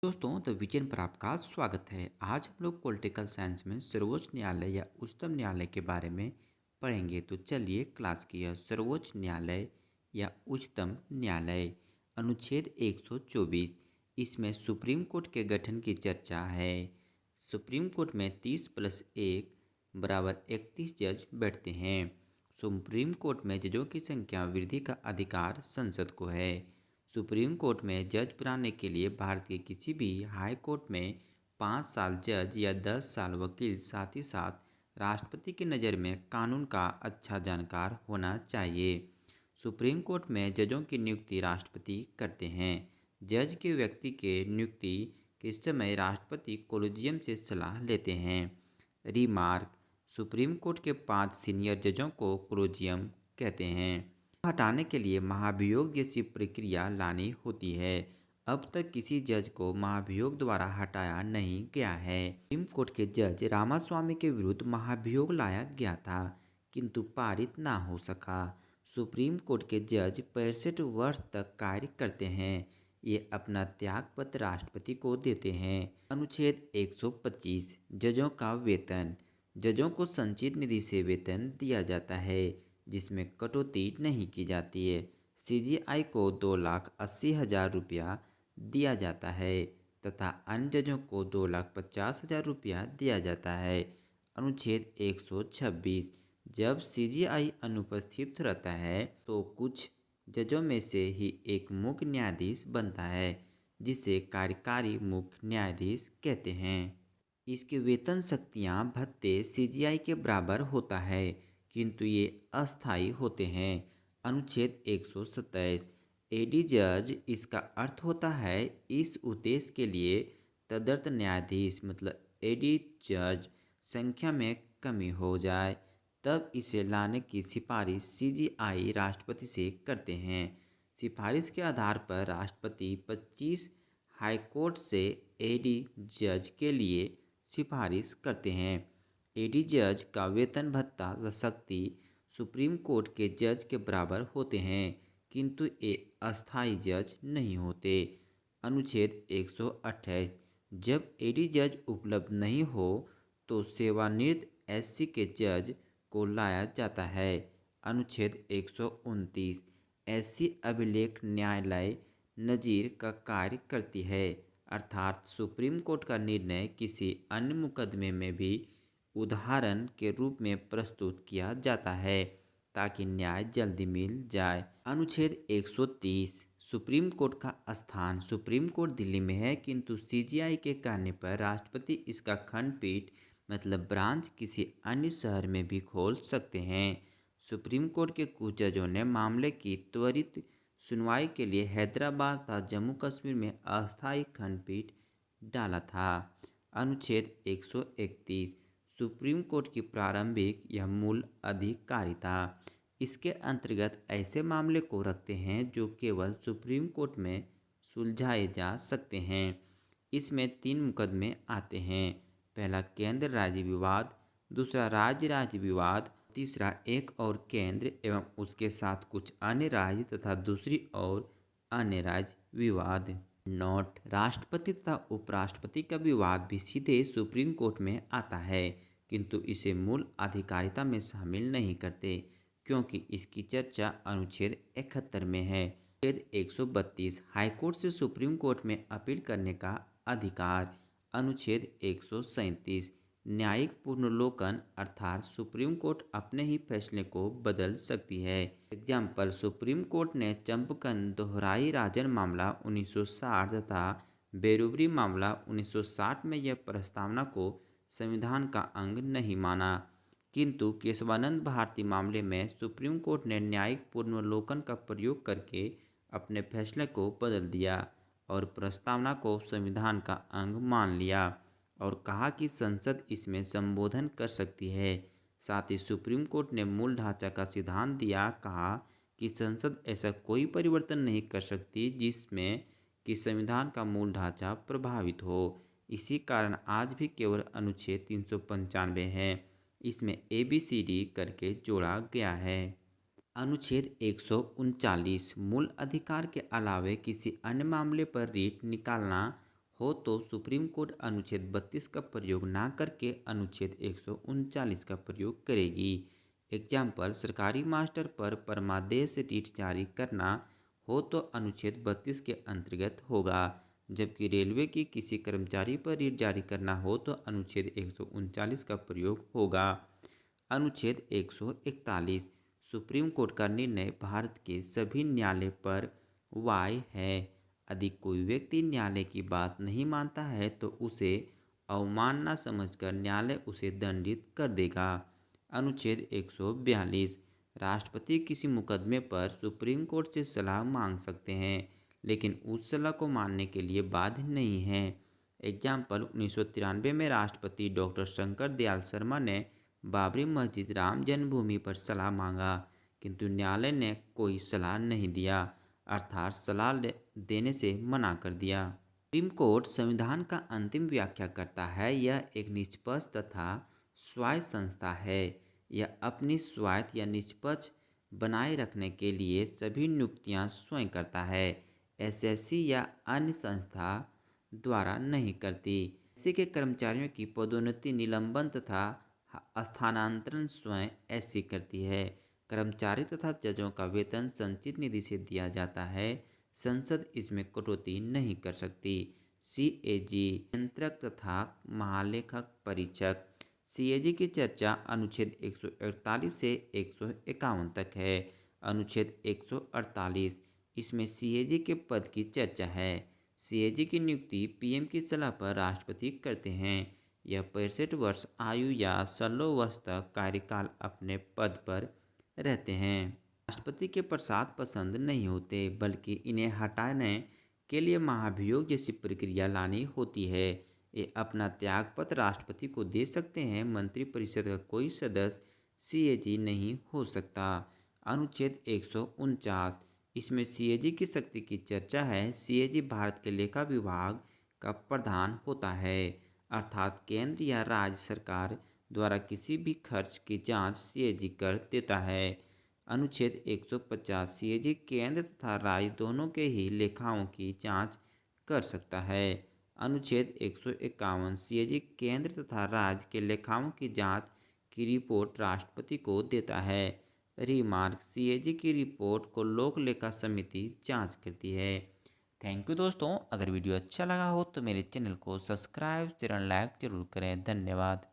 दोस्तों the vision पर आपका स्वागत है। आज हम लोग पॉलिटिकल साइंस में सर्वोच्च न्यायालय या उच्चतम न्यायालय के बारे में पढ़ेंगे। तो चलिए क्लास की यह सर्वोच्च न्यायालय या उच्चतम न्यायालय अनुच्छेद 124, इसमें सुप्रीम कोर्ट के गठन की चर्चा है। सुप्रीम कोर्ट में 30+1 बराबर 31 जज बैठते हैं। सुप्रीम कोर्ट में जजों की संख्या वृद्धि का अधिकार संसद को है। सुप्रीम कोर्ट में जज बनाने के लिए भारत के किसी भी हाई कोर्ट में 5 साल जज या 10 साल वकील, साथ ही साथ राष्ट्रपति की नज़र में कानून का अच्छा जानकार होना चाहिए। सुप्रीम कोर्ट में जजों की नियुक्ति राष्ट्रपति करते हैं। जज के व्यक्ति के नियुक्ति के समय राष्ट्रपति कोलिजियम से सलाह लेते हैं। रिमार्क: सुप्रीम कोर्ट के 5 सीनियर जजों को कोलिजियम कहते हैं। हटाने के लिए महाभियोग जैसी प्रक्रिया लानी होती है। अब तक किसी जज को महाभियोग द्वारा हटाया नहीं गया है। सुप्रीम कोर्ट के जज रामास्वामी के विरुद्ध महाभियोग लाया गया था, किंतु पारित ना हो सका। सुप्रीम कोर्ट के जज 65 वर्ष तक कार्य करते हैं। ये अपना त्यागपत्र राष्ट्रपति को देते हैं। अनुच्छेद 125, जजों का वेतन। जजों को संचित निधि से वेतन दिया जाता है, जिसमें कटौती नहीं की जाती है। सीजीआई को 2,80,000 रुपया दिया जाता है तथा अन्य जजों को 2,50,000 रुपया दिया जाता है। अनुच्छेद 126, जब सीजीआई अनुपस्थित रहता है तो कुछ जजों में से ही एक मुख्य न्यायाधीश बनता है, जिसे कार्यकारी मुख्य न्यायाधीश कहते हैं। इसके वेतन, शक्तियाँ, भत्ते सीजीआई के बराबर होता है, किंतु ये अस्थायी होते हैं। अनुच्छेद 127, एडी जज, इसका अर्थ होता है इस उद्देश्य के लिए तदर्थ न्यायाधीश मतलब एडी जज संख्या में कमी हो जाए, तब इसे लाने की सिफारिश सीजीआई राष्ट्रपति से करते हैं। सिफारिश के आधार पर राष्ट्रपति 25 हाईकोर्ट से एडी जज के लिए सिफारिश करते हैं। एडी जज का वेतन, भत्ता व शक्ति सुप्रीम कोर्ट के जज के बराबर होते हैं, किंतु ये अस्थायी जज नहीं होते। अनुच्छेद 128, जब एडी जज उपलब्ध नहीं हो तो सेवानिवृत्त एससी के जज को लाया जाता है। अनुच्छेद 129, एससी अभिलेख न्यायालय नज़ीर का कार्य करती है, अर्थात सुप्रीम कोर्ट का निर्णय किसी अन्य मुकदमे में भी उदाहरण के रूप में प्रस्तुत किया जाता है ताकि न्याय जल्दी मिल जाए। अनुच्छेद 130, सुप्रीम कोर्ट का स्थान सुप्रीम कोर्ट दिल्ली में है, किंतु सीजीआई के कहने पर राष्ट्रपति इसका खंडपीठ मतलब ब्रांच किसी अन्य शहर में भी खोल सकते हैं। सुप्रीम कोर्ट के कुछ जजों ने मामले की त्वरित सुनवाई के लिए हैदराबाद तथा जम्मू कश्मीर में अस्थायी खंडपीठ डाला था। अनुच्छेद 131, सुप्रीम कोर्ट की प्रारंभिक यह मूल अधिकारिता। इसके अंतर्गत ऐसे मामले को रखते हैं जो केवल सुप्रीम कोर्ट में सुलझाए जा सकते हैं। इसमें 3 मुकदमे आते हैं। पहला केंद्र राज्य विवाद, दूसरा राज्य राज्य विवाद, तीसरा एक और केंद्र एवं उसके साथ कुछ अन्य राज्य तथा दूसरी ओर अन्य राज्य विवाद। नोट: राष्ट्रपति तथा उपराष्ट्रपति का विवाद भी सीधे सुप्रीम कोर्ट में आता है, किंतु इसे मूल अधिकारिता में शामिल नहीं करते, क्योंकि इसकी चर्चा अनुच्छेद 71 में है। अनुच्छेद 132, हाईकोर्ट से सुप्रीम कोर्ट में अपील करने का अधिकार। अनुच्छेद 137, न्यायिक पुनर्लोकन, अर्थात सुप्रीम कोर्ट अपने ही फैसले को बदल सकती है। एग्जाम्पल: सुप्रीम कोर्ट ने चंपकन दोहराई राजन मामला 1960 तथा बेरुबरी मामला 1960 में यह प्रस्तावना को संविधान का अंग नहीं माना, किंतु केशवानंद भारती मामले में सुप्रीम कोर्ट ने न्यायिक पुनर्लोकन का प्रयोग करके अपने फैसले को बदल दिया और प्रस्तावना को संविधान का अंग मान लिया और कहा कि संसद इसमें संबोधन कर सकती है। साथ ही सुप्रीम कोर्ट ने मूल ढांचा का सिद्धांत दिया, कहा कि संसद ऐसा कोई परिवर्तन नहीं कर सकती जिसमें कि संविधान का मूल ढांचा प्रभावित हो। इसी कारण आज भी केवल अनुच्छेद 395 है, इसमें ABCD करके जोड़ा गया है। अनुच्छेद 139, मूल अधिकार के अलावे किसी अन्य मामले पर रीट निकालना हो तो सुप्रीम कोर्ट अनुच्छेद 32 का प्रयोग ना करके अनुच्छेद 139 का प्रयोग करेगी। एग्जाम्पल, सरकारी मास्टर पर परमादेश रीट जारी करना हो तो अनुच्छेद 32 के अंतर्गत होगा, जबकि रेलवे की किसी कर्मचारी पर रीट जारी करना हो तो अनुच्छेद 139 का प्रयोग होगा। अनुच्छेद 141, सुप्रीम कोर्ट का निर्णय भारत के सभी न्यायालय पर वाय है। यदि कोई व्यक्ति न्यायालय की बात नहीं मानता है तो उसे अवमानना समझकर न्यायालय उसे दंडित कर देगा। अनुच्छेद 142, राष्ट्रपति किसी मुकदमे पर सुप्रीम कोर्ट से सलाह मांग सकते हैं, लेकिन उस सलाह को मानने के लिए बाध्य नहीं है। एग्जाम्पल, 1993 में राष्ट्रपति डॉक्टर शंकर दयाल शर्मा ने बाबरी मस्जिद राम जन्मभूमि पर सलाह मांगा, किंतु न्यायालय ने कोई सलाह नहीं दिया, अर्थात सलाह देने से मना कर दिया। सुप्रीम कोर्ट संविधान का अंतिम व्याख्या करता है। यह एक निष्पक्ष तथा स्वायत्त संस्था है। यह अपनी स्वायत्त या निष्पक्ष बनाए रखने के लिए सभी नियुक्तियां स्वयं करता है। एसएससी या अन्य संस्था द्वारा नहीं करती। एसएससी के कर्मचारियों की पदोन्नति, निलंबन तथा स्थानांतरण स्वयं एसएससी करती है। कर्मचारी तथा जजों का वेतन संचित निधि से दिया जाता है। संसद इसमें कटौती नहीं कर सकती। सीएजी, नियंत्रक तथा महालेखक परीक्षक। सीएजी की चर्चा अनुच्छेद 148 से 151 तक है। अनुच्छेद 148, इसमें सीएजी के पद की चर्चा है। सीएजी की नियुक्ति पीएम की सलाह पर राष्ट्रपति करते हैं। यह 65 वर्ष आयु या 16 वर्ष तक कार्यकाल अपने पद पर रहते हैं। राष्ट्रपति के प्रसाद पसंद नहीं होते, बल्कि इन्हें हटाने के लिए महाभियोग जैसी प्रक्रिया लानी होती है। ये अपना त्यागपत्र राष्ट्रपति को दे सकते हैं। मंत्रिपरिषद का कोई सदस्य सीएजी नहीं हो सकता। अनुच्छेद 149, इसमें सीएजी की शक्ति की चर्चा है। सीएजी भारत के लेखा विभाग का प्रधान होता है, अर्थात केंद्र या राज्य सरकार द्वारा किसी भी खर्च की जांच सीएजी कर देता है। अनुच्छेद 150, सीएजी केंद्र तथा राज्य दोनों के ही लेखाओं की जांच कर सकता है। अनुच्छेद 151, सीएजी केंद्र तथा राज्य के लेखाओं की जांच की रिपोर्ट राष्ट्रपति को देता है। रिमार्क, सीएजी की रिपोर्ट को लोक लेखा समिति जांच करती है। थैंक यू दोस्तों। अगर वीडियो अच्छा लगा हो तो मेरे चैनल को सब्सक्राइब, शेयर, लाइक जरूर करें। धन्यवाद।